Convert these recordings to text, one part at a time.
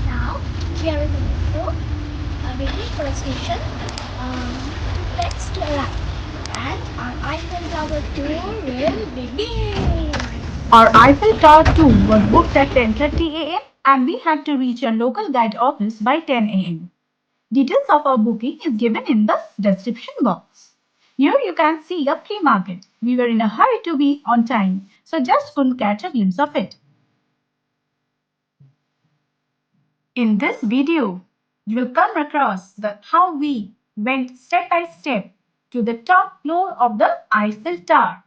Now we are in the metro, waiting for a station. Let's arrive, and our Eiffel Tower tour will begin. Our Eiffel Tower tour was booked at 10:30 a.m. and we had to reach our local guide office by 10 a.m. Details of our booking is given in the description box. Here you can see a flea market. We were in a hurry to be on time, so just couldn't catch a glimpse of it. In this video, you will come across how we went step by step to the top floor of the Eiffel Tower.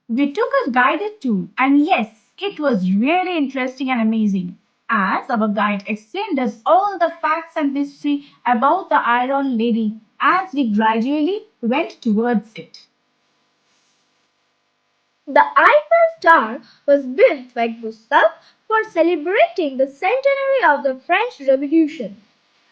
We took a guided tour, and yes, it was really interesting and amazing, as our guide explained us all the facts and history about the Iron Lady as we gradually went towards it. The Eiffel Tower was built by Gustave for celebrating the centenary of the French Revolution.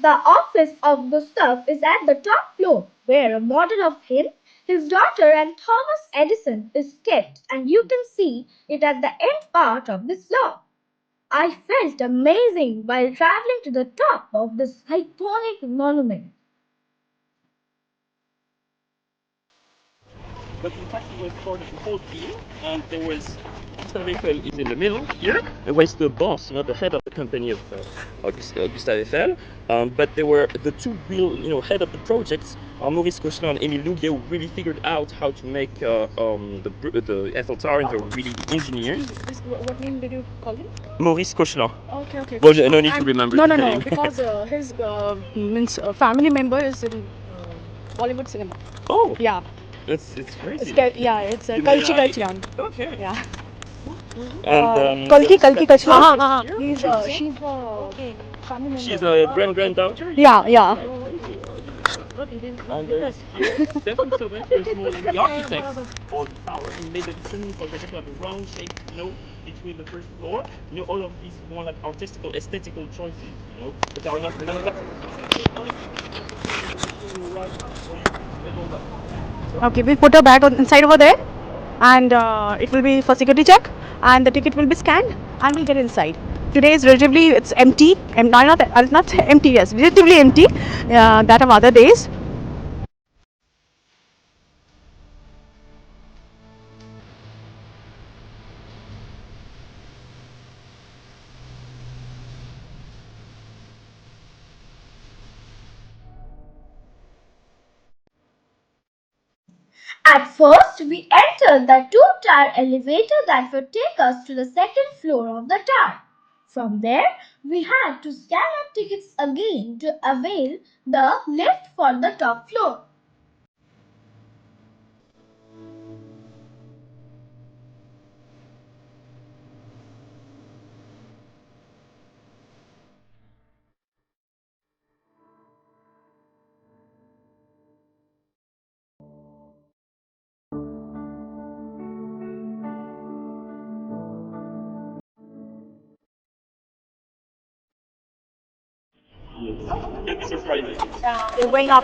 The office of Gustave is at the top floor, where a model of him, his daughter, and Thomas Edison is kept, and you can see it at the end part of this floor. I felt amazing while traveling to the top of this iconic monument. But in fact it was part of the whole team, and there was Gustave Eiffel is in the middle here. It was the boss, not the head of the company of Gustave Eiffel. But there were the two real, head of the projects, Maurice Koechlin and Émile Louguet, who really figured out how to make the Eiffel Tower, and they were really engineers. What name did you call him? Maurice Koechlin. Okay, okay. Well, no need to remember No, the no, no, name. because his means family member is in Bollywood cinema. Oh, Yeah, it's crazy. it's Kalchi Kalchian. Okay. Yeah. And Kalki Kalchian. She's She's family member. she's a granddaughter. Yeah, yeah. And there's here, Stefan Sauvage was more like the architect of the tower. He made the decision for the to have a round shape, between the first floor. All of these more like artistical, aesthetical choices, that are not Okay, we put a bag inside over there, and it will be for security check, and the ticket will be scanned, and we'll get inside. Today is relatively it's empty, and not empty, yes, relatively empty. That of other days. At first, we entered the two-tier elevator that would take us to the second floor of the tower. From there, we had to scan our tickets again to avail the lift for the top floor. It's surprising. We're going up,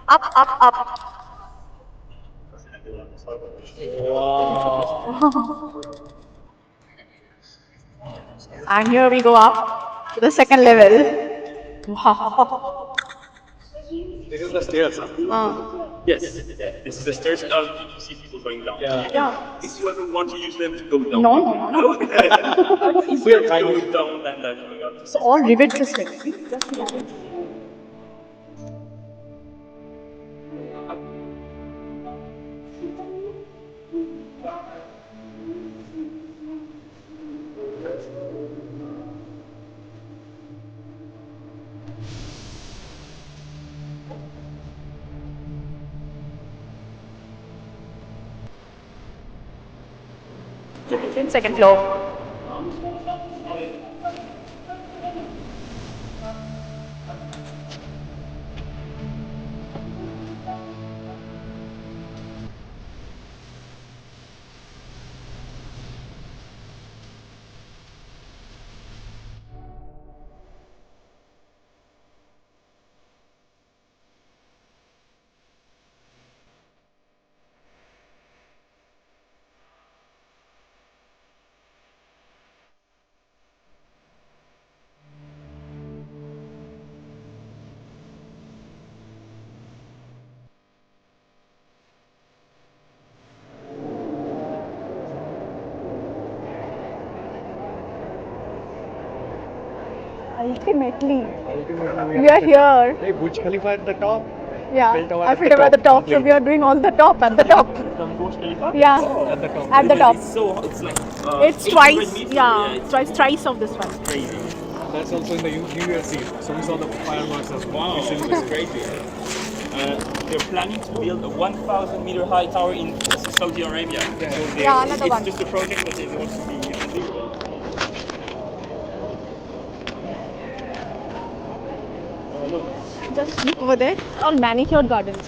up, up, up. And here we go up to the second level. Wow. This is the stairs. Uh, Yes, this is the stairs. You see people going down. yeah. If you ever want to use them to go down. No, no, no, no. It's weird going down than going up. It's all rivet system. Second floor. Ultimately, Ultimately, we are here. Hey, Burj Khalifa at the top. Yeah, Eiffel Tower I at feel the about the top. top, so we Complete. are doing all the top at the top. From Burj Khalifa? Yeah, At the top. at the top. It's so it's like It's 800 twice, meters. yeah, It's twice of this one. crazy. That's also in the New Year's Eve. So we saw the fireworks as well. Wow, it's crazy. They're planning to build a 1,000-meter high tower in Saudi Arabia. So Yeah, another it's one. just a project that they want to be even bigger. Look, Just look over there. All manicured gardens.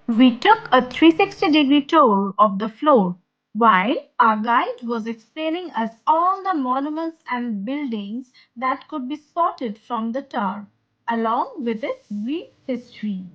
We took a 360-degree tour of the floor while our guide was explaining us all the monuments and buildings that could be spotted from the tower, along with its brief history.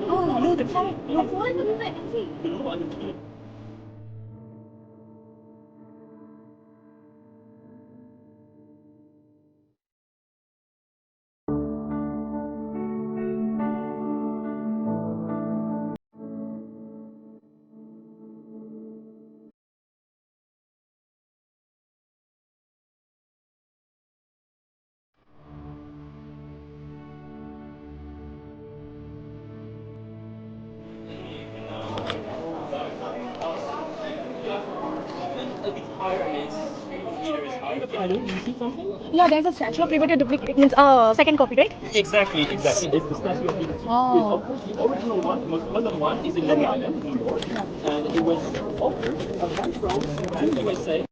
Oh, beautiful. a bit higher, I mean, it's 3 meters high. I don't, you see something? Yeah, there's a statue of Liberty duplicate. It means second copy, right? Exactly. It's the Statue of Liberty. Oh. The original one, the most modern one, is in Long Island, New York, and it was offered by France to USA